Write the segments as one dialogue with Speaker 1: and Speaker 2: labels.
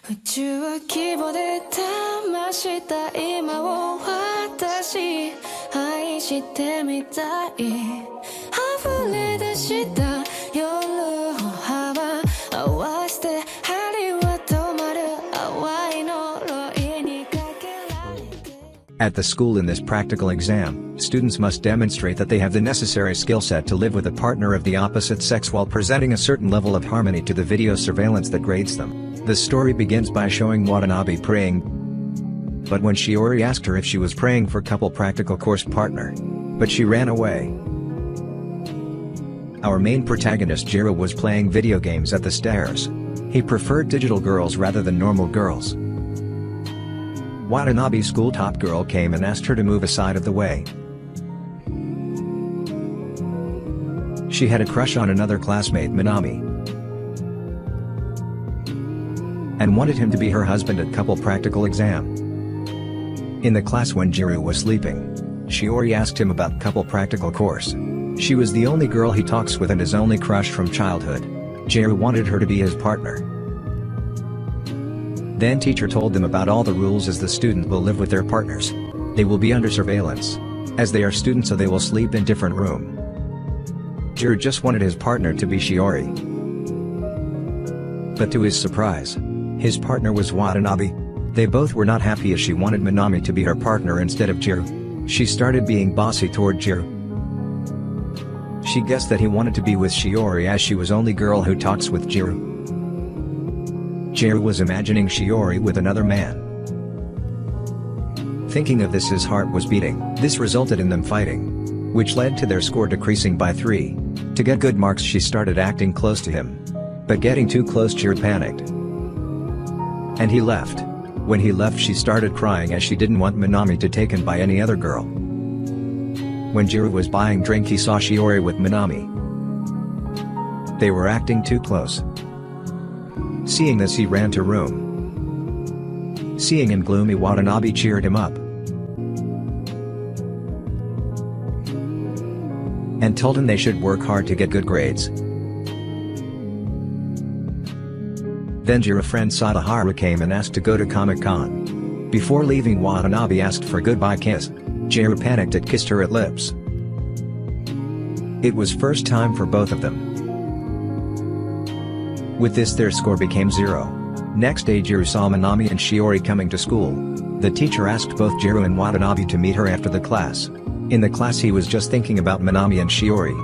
Speaker 1: 宇宙は規模で騙した今を私愛してみたい溢れ出した夜を幅合わせて針は止まる淡い呪いにかけられて
Speaker 2: At the school in this practical exam, students must demonstrate that they have the necessary skill set to live with a partner of the opposite sex while presenting a certain level of harmony to the video surveillance that grades them. The story begins by showing Watanabe praying, but when Shiori asked her if she was praying for couple practical course partner, but she ran away. Our main protagonist Jiro was playing video games at the stairs. He preferred digital girls rather than normal girls. Watanabe's school top girl came and asked her to move aside of the way. She had a crush on another classmate Minami, and wanted him to be her husband at couple practical exam. In the class when Jiro was sleeping, Shiori asked him about couple practical course. She was the only girl he talks with and his only crush from childhood. Jiro wanted her to be his partner. Then teacher told them about all the rules as the student will live with their partners. They will be under surveillance, as they are students, so they will sleep in different room. Jiro just wanted his partner to be Shiori. But to his surprise, his partner was Watanabe. They both were not happy as she wanted Minami to be her partner instead of Jiro. She started being bossy toward Jiro. She guessed that he wanted to be with Shiori as she was only girl who talks with Jiro. Jiro was imagining Shiori with another man. Thinking of this, his heart was beating. This resulted in them fighting, which led to their score decreasing by 3. To get good marks she started acting close to him. But getting too close, Jiro panicked, and he left. When he left she started crying as she didn't want Minami to be taken by any other girl. When Jiro was buying drink he saw Shiori with Minami. They were acting too close. Seeing this he ran to room. Seeing him gloomy, Watanabe cheered him up and told him they should work hard to get good grades. Then Jiro's friend Sadaharu came and asked to go to Comic-Con. Before leaving, Watanabe asked for goodbye kiss. Jiro panicked and kissed her at lips. It was first time for both of them. With this their score became 0. Next day Jiro saw Minami and Shiori coming to school. The teacher asked both Jiro and Watanabe to meet her after the class. In the class he was just thinking about Minami and Shiori.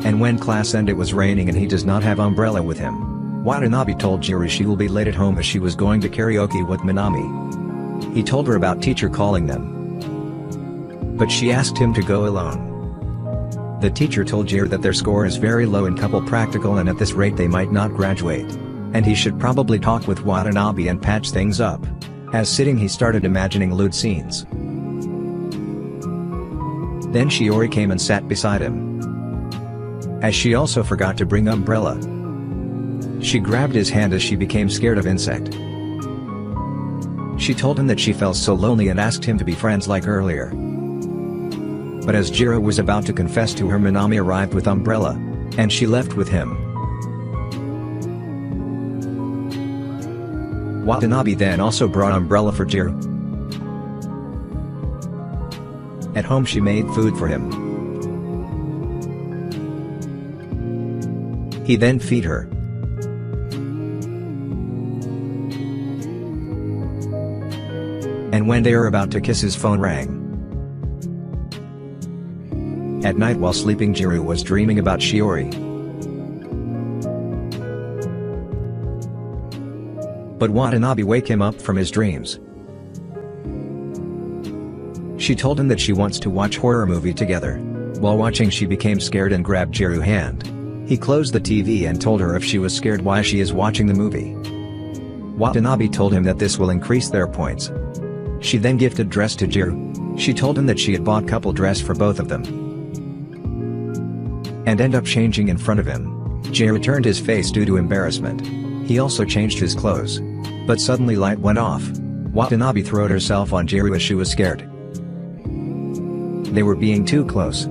Speaker 2: And when class ended it was raining and he does not have umbrella with him. Watanabe told Jiro she will be late at home as she was going to karaoke with Minami. He told her about teacher calling them, but she asked him to go alone. The teacher told Jiro that their score is very low in couple practical and at this rate they might not graduate, and he should probably talk with Watanabe and patch things up. As sitting he started imagining lewd scenes. Then Shiori came and sat beside him, as she also forgot to bring umbrella. She grabbed his hand as she became scared of insect. She told him that she felt so lonely and asked him to be friends like earlier. But as Jiro was about to confess to her, Minami arrived with umbrella, and she left with him. Watanabe then also brought umbrella for Jiro. At home she made food for him. He then feed her. And when they were about to kiss his phone rang. At night while sleeping Jiro was dreaming about Shiori. But Watanabe wake him up from his dreams. She told him that she wants to watch horror movie together. While watching she became scared and grabbed Jiro's hand. He closed the TV and told her if she was scared why she is watching the movie. Watanabe told him that this will increase their points. She then gifted dress to Jiro. She told him that she had bought couple dress for both of them. And end up changing in front of him. Jiro turned his face due to embarrassment. He also changed his clothes. But suddenly light went off. Watanabe threw herself on Jiro as she was scared. They were being too close.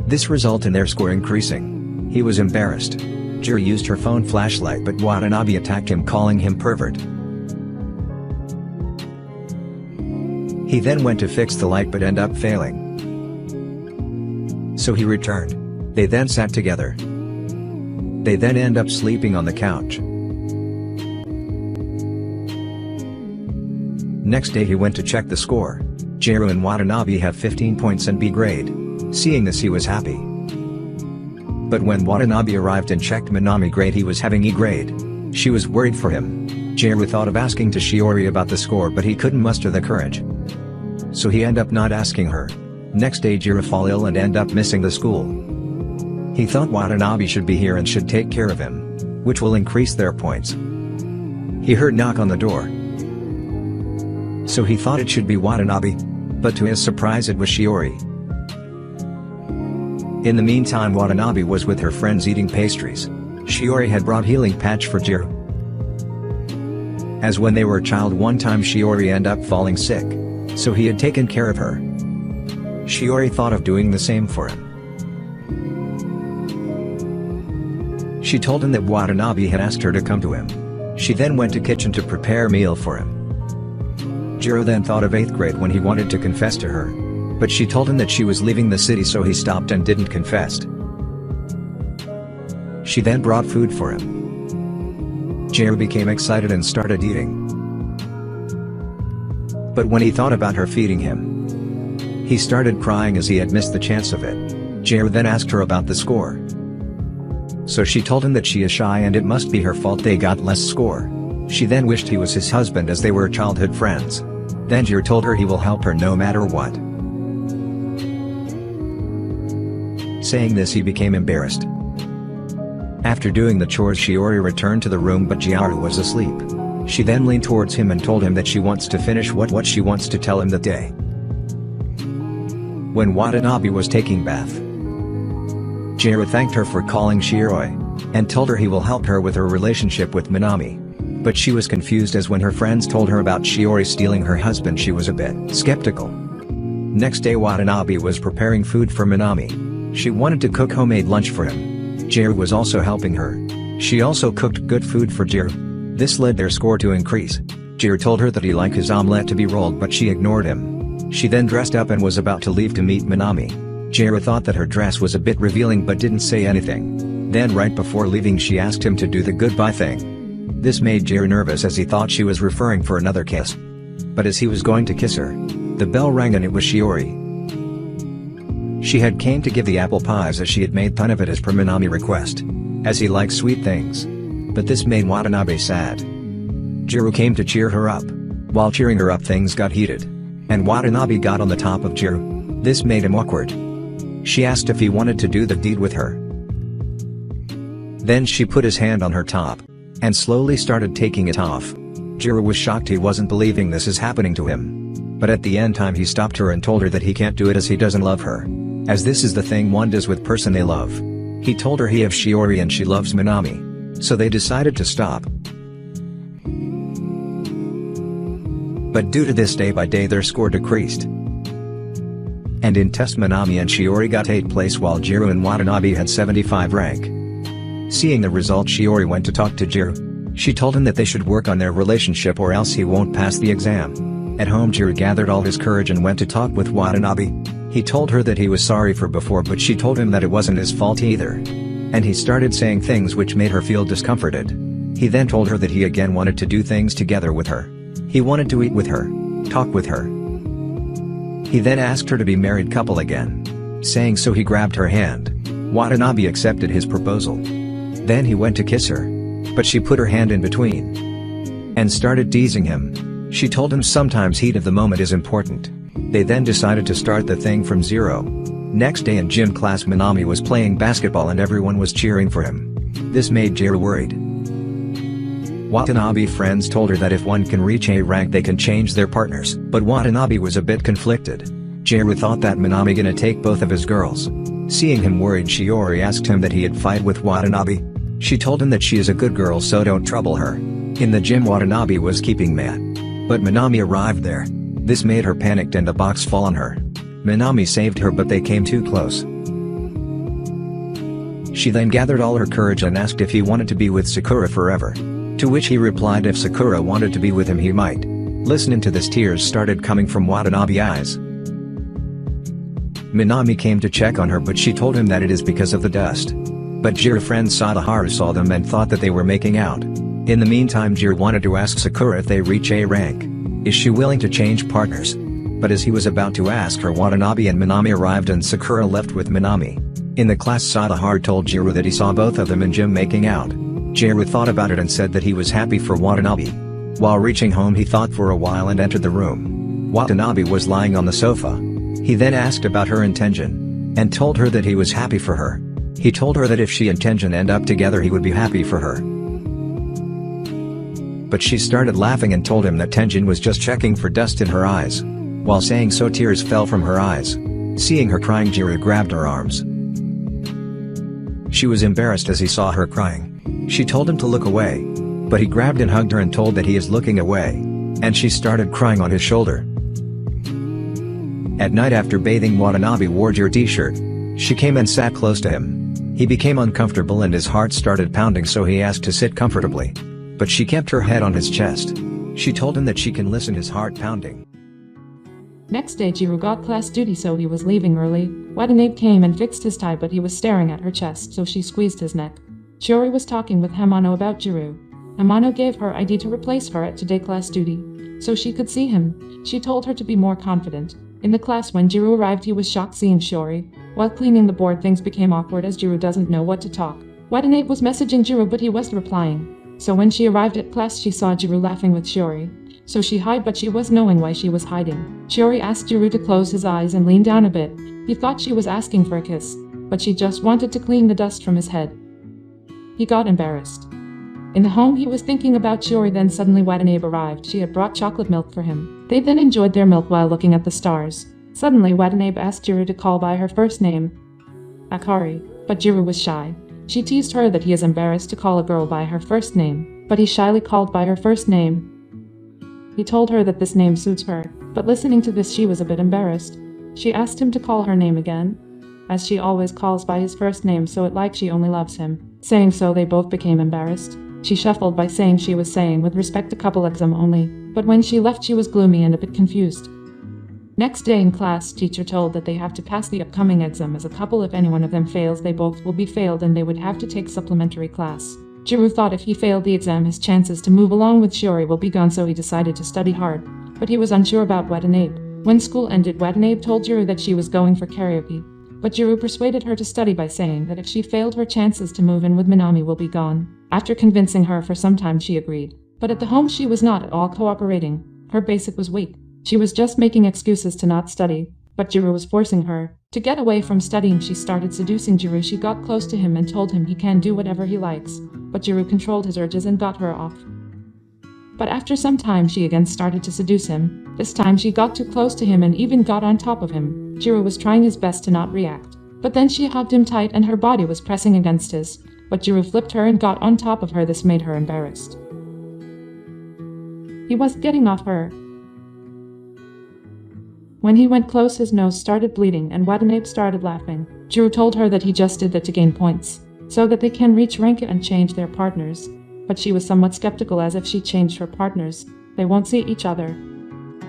Speaker 2: This resulted in their score increasing. He was embarrassed. Jiro used her phone flashlight but Watanabe attacked him, calling him pervert. He then went to fix the light but ended up failing. So he returned. They then sat together. They then end up sleeping on the couch. Next day he went to check the score. Jiro and Watanabe have 15 points and B grade. Seeing this he was happy. But when Watanabe arrived and checked Minami grade, he was having E grade. She was worried for him. Jiro thought of asking to Shiori about the score but he couldn't muster the courage. So he ended up not asking her. Next day Jiro fall ill and end up missing the school. He thought Watanabe should be here and should take care of him, which will increase their points. He heard knock on the door. So he thought it should be Watanabe, but to his surprise it was Shiori. In the meantime Watanabe was with her friends eating pastries. Shiori had brought healing patch for Jiro. As when they were a child one time Shiori ended up falling sick. So he had taken care of her. Shiori thought of doing the same for him. She told him that Watanabe had asked her to come to him. She then went to kitchen to prepare meal for him. Jiro then thought of 8th grade when he wanted to confess to her. But she told him that she was leaving the city, so he stopped and didn't confess. She then brought food for him. Jiro became excited and started eating. But when he thought about her feeding him, he started crying as he had missed the chance of it. Jiro then asked her about the score. So she told him that she is shy and it must be her fault they got less score. She then wished he was his husband as they were childhood friends. Then Jiro told her he will help her no matter what. Saying this he became embarrassed. After doing the chores Shiori returned to the room but Jiro was asleep. She then leaned towards him and told him that she wants to finish what she wants to tell him that day. When Watanabe was taking bath, Jiro thanked her for calling Shiori, and told her he will help her with her relationship with Minami. But she was confused as when her friends told her about Shiori stealing her husband she was a bit skeptical. Next day Watanabe was preparing food for Minami. She wanted to cook homemade lunch for him. Jiro was also helping her. She also cooked good food for Jiro. This led their score to increase. Jiro told her that he liked his omelette to be rolled but she ignored him. She then dressed up and was about to leave to meet Minami. Jiro thought that her dress was a bit revealing but didn't say anything. Then right before leaving she asked him to do the goodbye thing. This made Jiro nervous as he thought she was referring for another kiss. But as he was going to kiss her, the bell rang and it was Shiori. She had came to give the apple pies as she had made fun of it as per Minami request, as he likes sweet things. But this made Watanabe sad. Jiro came to cheer her up. While cheering her up things got heated. And Watanabe got on the top of Jiro. This made him awkward. She asked if he wanted to do the deed with her. Then she put his hand on her top. And slowly started taking it off. Jiro was shocked, he wasn't believing this is happening to him. But at the end time he stopped her and told her that he can't do it as he doesn't love her. As this is the thing one does with person they love. He told her he have Shiori and she loves Minami. So they decided to stop. But due to this day by day their score decreased. And in test Minami and Shiori got 8th place while Jiro and Watanabe had 75 rank. Seeing the result Shiori went to talk to Jiro. She told him that they should work on their relationship or else he won't pass the exam. At home Jiro gathered all his courage and went to talk with Watanabe. He told her that he was sorry for before but she told him that it wasn't his fault either. And he started saying things which made her feel discomforted. He then told her that he again wanted to do things together with her. He wanted to eat with her, talk with her. He then asked her to be married couple again. Saying so he grabbed her hand. Watanabe accepted his proposal. Then he went to kiss her. But she put her hand in between. And started teasing him. She told him sometimes heat of the moment is important. They then decided to start the thing from zero. Next day in gym class Minami was playing basketball and everyone was cheering for him. This made Jiro worried. Watanabe friends told her that if one can reach A rank they can change their partners. But Watanabe was a bit conflicted. Jiro thought that Minami gonna take both of his girls. Seeing him worried Shiori asked him that he'd fight with Watanabe. She told him that she is a good girl so don't trouble her. In the gym Watanabe was keeping mad. But Minami arrived there. This made her panicked and a box fall on her. Minami saved her but they came too close. She then gathered all her courage and asked if he wanted to be with Sakura forever. To which he replied if Sakura wanted to be with him he might. Listening to this, tears started coming from Watanabe's eyes. Minami came to check on her, but she told him that it is because of the dust. But Jiru's friend Sadaharu saw them and thought that they were making out. In the meantime, Jiru wanted to ask Sakura if they reach A rank. Is she willing to change partners? But as he was about to ask her, Watanabe and Minami arrived and Sakura left with Minami. In the class, Sadaharu told Jiru that he saw both of them in gym making out. Jiru thought about it and said that he was happy for Watanabe. While reaching home, he thought for a while and entered the room. Watanabe was lying on the sofa. He then asked about her intention and told her that he was happy for her. He told her that if she and Tenjin end up together he would be happy for her. But she started laughing and told him that Tenjin was just checking for dust in her eyes. While saying so, tears fell from her eyes. Seeing her crying, Jiru grabbed her arms. She was embarrassed as he saw her crying. She told him to look away. But he grabbed and hugged her and told that he is looking away. And she started crying on his shoulder. At night, after bathing, Watanabe wore Jiru's t-shirt. She came and sat close to him. He became uncomfortable and his heart started pounding, so he asked to sit comfortably. But she kept her head on his chest. She told him that she can listen his heart pounding.
Speaker 3: Next day, Jiru got class duty, so he was leaving early. Watanabe came and fixed his tie, but he was staring at her chest, so she squeezed his neck. Shiori was talking with Hamano about Jiru. Hamano gave her ID to replace her at today class duty, so she could see him. She told her to be more confident. In the class, when Jiru arrived, he was shocked seeing Shiori. While cleaning the board, things became awkward as Jiru doesn't know what to talk. Watanabe was messaging Jiru, but he wasn't replying. So when she arrived at class, she saw Jiru laughing with Shiori. So she hid, but she was knowing why she was hiding. Shiori asked Jiru to close his eyes and lean down a bit. He thought she was asking for a kiss, but she just wanted to clean the dust from his head. He got embarrassed. In the home, he was thinking about Shiori, then suddenly Watanabe arrived. She had brought chocolate milk for him. They then enjoyed their milk while looking at the stars. Suddenly, Watanabe asked Jiru to call by her first name, Akari, but Jiru was shy. She teased her that he is embarrassed to call a girl by her first name, but he shyly called by her first name. He told her that this name suits her, but listening to this she was a bit embarrassed. She asked him to call her name again, as she always calls by his first name, so it like she only loves him. Saying so, they both became embarrassed. She shuffled by saying she was saying with respect a couple exam only, but when she left she was gloomy and a bit confused. Next day in class, teacher told that they have to pass the upcoming exam as a couple. If any one of them fails, they both will be failed and they would have to take supplementary class. Jiru thought if he failed the exam, his chances to move along with Shiori will be gone, so he decided to study hard. But he was unsure about Watanabe. When school ended, Watanabe told Jiru that she was going for karaoke. But Jiru persuaded her to study by saying that if she failed, her chances to move in with Minami will be gone. After convincing her for some time, she agreed. But at the home she was not at all cooperating. Her basic was weak. She was just making excuses to not study, but Jiru was forcing her. To get away from studying, she started seducing Jiru. She got close to him and told him he can do whatever he likes, but Jiru controlled his urges and got her off. But after some time she again started to seduce him. This time she got too close to him and even got on top of him. Jiru was trying his best to not react, but then she hugged him tight and her body was pressing against his, but Jiru flipped her and got on top of her. This made her embarrassed. He was getting off her. When he went close, his nose started bleeding and Watanabe started laughing. Jiru told her that he just did that to gain points, so that they can reach rank and change their partners. But she was somewhat skeptical, as if she changed her partners, they won't see each other.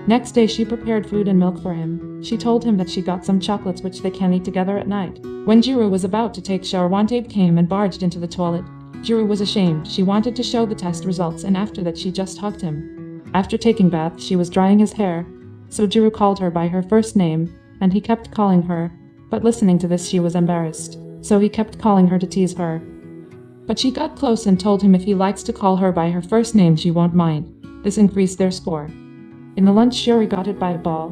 Speaker 3: Next day she prepared food and milk for him. She told him that she got some chocolates which they can eat together at night. When Jiru was about to take shower, Watanabe came and barged into the toilet. Jiru was ashamed. She wanted to show the test results, and after that she just hugged him. After taking bath, she was drying his hair. So Jiru called her by her first name, and he kept calling her, but listening to this she was embarrassed, so he kept calling her to tease her. But she got close and told him if he likes to call her by her first name she won't mind. This increased their score. In the lunch, Shiori got hit by a ball,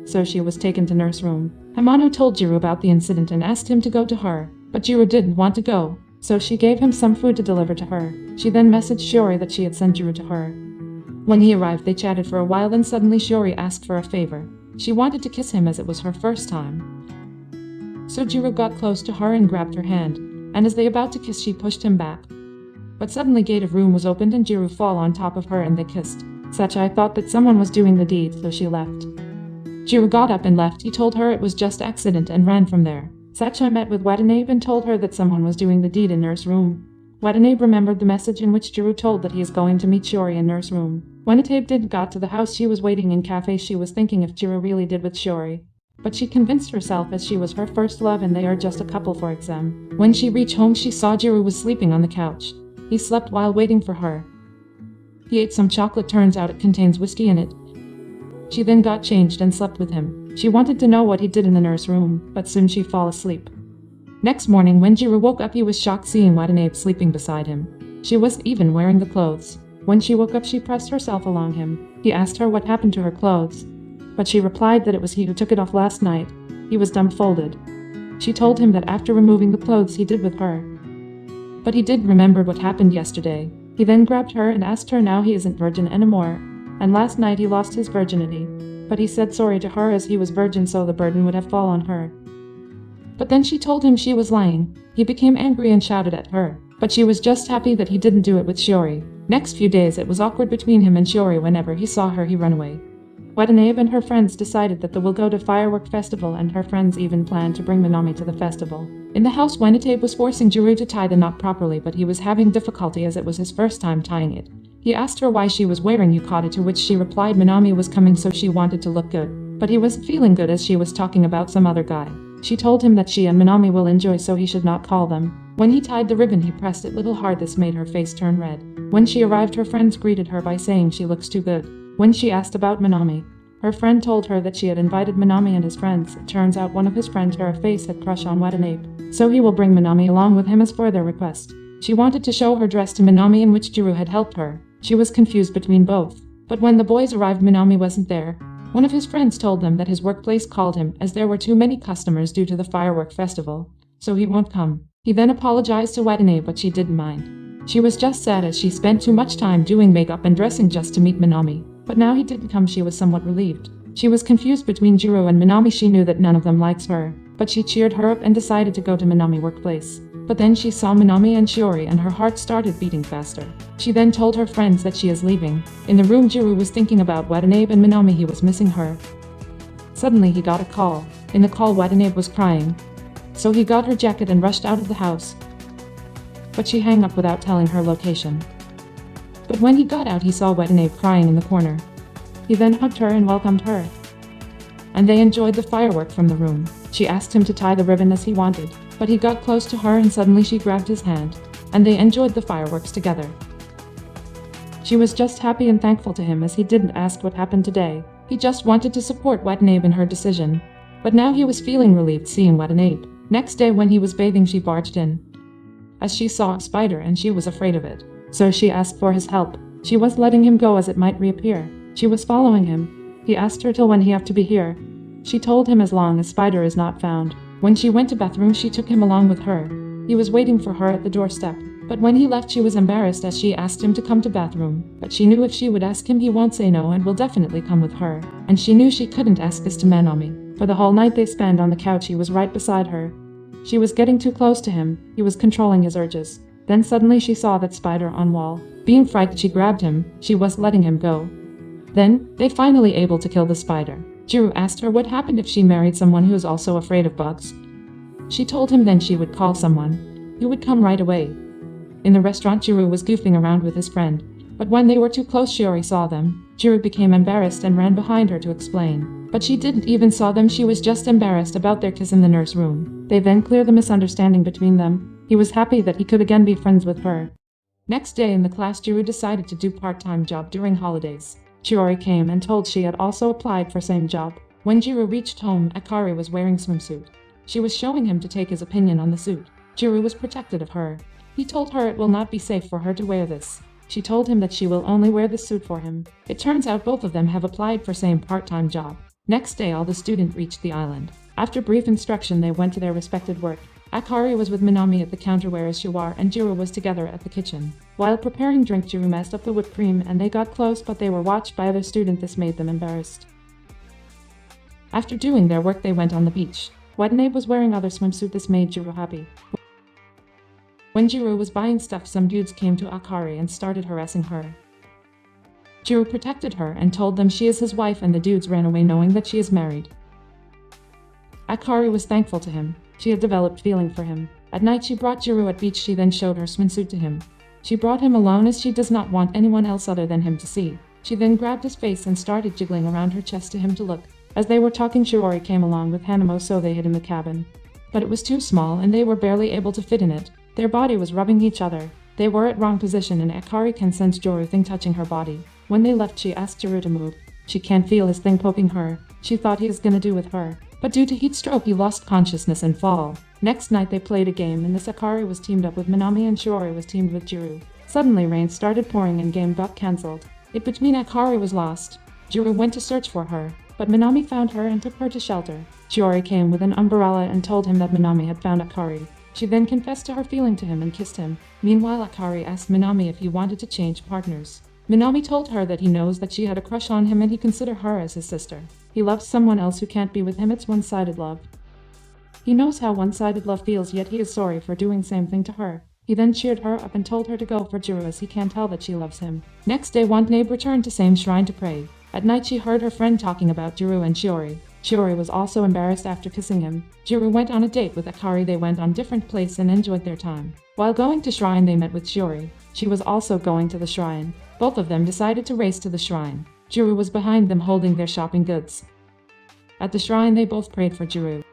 Speaker 3: so she was taken to nurse room. Hamano told Jiru about the incident and asked him to go to her, but Jiru didn't want to go, so she gave him some food to deliver to her. She then messaged Shiori that she had sent Jiru to her. When he arrived, they chatted for a while, then suddenly Shiori asked for a favor. She wanted to kiss him as it was her first time. So Jiru got close to her and grabbed her hand, and as they about to kiss she pushed him back. But suddenly gate of room was opened and Jiru fall on top of her and they kissed. Sachi thought that someone was doing the deed, so she left. Jiru got up and left. He told her it was just accident and ran from there. Sacha met with Watanabe and told her that someone was doing the deed in nurse room. Watanabe remembered the message in which Juru told that he is going to meet Shiori in nurse room. When Watanabe did got to the house, she was waiting in cafe. She was thinking if Juru really did with Shiori. But she convinced herself as she was her first love and they are just a couple for exam. When she reached home, she saw Juru was sleeping on the couch. He slept while waiting for her. He ate some chocolate, turns out it contains whiskey in it. She then got changed and slept with him. She wanted to know what he did in the nurse room, but soon she fell asleep. Next morning when Juru woke up, he was shocked seeing Watanabe sleeping beside him. She wasn't even wearing the clothes. When she woke up, she pressed herself along him. He asked her what happened to her clothes, but she replied that it was he who took it off last night. He was dumbfounded. She told him that after removing the clothes he did with her. But he did remember what happened yesterday. He then grabbed her and asked her now he isn't virgin anymore, and last night he lost his virginity. But he said sorry to her as he was virgin, so the burden would have fallen on her. But then she told him she was lying. He became angry and shouted at her, but she was just happy that he didn't do it with Shiori. Next few days it was awkward between him and Shiori. Whenever he saw her, he ran away. Watanabe and her friends decided that they will go to firework festival, and her friends even planned to bring Minami to the festival. In the house, Watanabe was forcing Juru to tie the knot properly, but he was having difficulty as it was his first time tying it. He asked her why she was wearing yukata, to which she replied Minami was coming so she wanted to look good. But he wasn't feeling good as she was talking about some other guy. She told him that she and Minami will enjoy, so he should not call them. When he tied the ribbon, he pressed it little hard. This made her face turn red. When she arrived, her friends greeted her by saying she looks too good. When she asked about Minami, her friend told her that she had invited Minami and his friends. It turns out one of his friends, her face, had crush on Watanabe, so he will bring Minami along with him as for their request. She wanted to show her dress to Minami, in which Juru had helped her. She was confused between both. But when the boys arrived, Minami wasn't there. One of his friends told them that his workplace called him as there were too many customers due to the firework festival, so he won't come. He then apologized to Watanabe, but she didn't mind. She was just sad as she spent too much time doing makeup and dressing just to meet Minami. But now he didn't come, she was somewhat relieved. She was confused between Juru and Minami. She knew that none of them likes her, but she cheered her up and decided to go to Minami workplace. But then she saw Minami and Shiori and her heart started beating faster. She then told her friends that she is leaving. In the room, Juru was thinking about Watanabe and Minami. He was missing her. Suddenly he got a call. In the call, Watanabe was crying. So he got her jacket and rushed out of the house. But she hung up without telling her location. But when he got out, he saw Watanabe crying in the corner. He then hugged her and welcomed her. And they enjoyed the firework from the room. She asked him to tie the ribbon as he wanted, but he got close to her and suddenly she grabbed his hand, and they enjoyed the fireworks together. She was just happy and thankful to him as he didn't ask what happened today. He just wanted to support Watanabe in her decision. But now he was feeling relieved seeing Watanabe. Next day when he was bathing, she barged in, as she saw a spider and she was afraid of it. So she asked for his help. She was letting him go as it might reappear. She was following him. He asked her till when he have to be here. She told him as long as spider is not found. When she went to bathroom, she took him along with her. He was waiting for her at the doorstep. But when he left, she was embarrassed as she asked him to come to bathroom. But she knew if she would ask him, he won't say no and will definitely come with her. And she knew she couldn't ask this to Minami. For the whole night they spent on the couch, he was right beside her. She was getting too close to him. He was controlling his urges. Then suddenly she saw that spider on wall. Being frightened, she grabbed him. She was letting him go. Then, they finally able to kill the spider. Juru asked her what happened if she married someone who is also afraid of bugs. She told him then she would call someone. He would come right away. In the restaurant, Juru was goofing around with his friend. But when they were too close, Shiori saw them. Juru became embarrassed and ran behind her to explain. But she didn't even saw them, she was just embarrassed about their kiss in the nurse room. They then cleared the misunderstanding between them. He was happy that he could again be friends with her. Next day in the class, Juru decided to do part-time job during holidays. Shiori came and told she had also applied for same job. When Juru reached home, Akari was wearing swimsuit. She was showing him to take his opinion on the suit. Juru was protective of her. He told her it will not be safe for her to wear this. She told him that she will only wear this suit for him. It turns out both of them have applied for same part-time job. Next day all the students reached the island. After brief instruction they went to their respected work. Akari was with Minami at the counter whereas Shiwar and Juru was together at the kitchen. While preparing drink, Juru messed up the whipped cream and they got close, but they were watched by other students. This made them embarrassed. After doing their work they went on the beach. Watanabe was wearing other swimsuit. This made Juru happy. When Juru was buying stuff, some dudes came to Akari and started harassing her. Juru protected her and told them she is his wife, and the dudes ran away knowing that she is married. Akari was thankful to him. She had developed feeling for him. At night she brought Juru at beach. She then showed her swimsuit to him. She brought him alone as she does not want anyone else other than him to see. She then grabbed his face and started jiggling around her chest to him to look. As they were talking, Shiori came along with Hanamo, so they hid in the cabin. But it was too small and they were barely able to fit in it. Their body was rubbing each other. They were at wrong position and Akari can sense Juru thing touching her body. When they left, she asked Juru to move. She can't feel his thing poking her. She thought he was gonna do with her. But due to heat stroke he lost consciousness and fall. Next night they played a game and the Akari was teamed up with Minami and Shiori was teamed with Juru. Suddenly rain started pouring and game got cancelled. It between Akari was lost. Juru went to search for her, but Minami found her and took her to shelter. Shiori came with an umbrella and told him that Minami had found Akari. She then confessed to her feeling to him and kissed him. Meanwhile Akari asked Minami if he wanted to change partners. Minami told her that he knows that she had a crush on him and he considered her as his sister. He loves someone else who can't be with him. It's one-sided love. He knows how one-sided love feels, yet he is sorry for doing the same thing to her. He then cheered her up and told her to go for Juru as he can tell that she loves him. Next day Watanabe returned to same shrine to pray. At night she heard her friend talking about Juru and Shiori. Shiori was also embarrassed after kissing him. Juru went on a date with Akari. They went on different places and enjoyed their time. While going to shrine they met with Shiori. She was also going to the shrine. Both of them decided to race to the shrine. Juru was behind them holding their shopping goods. At the shrine they both prayed for Juru.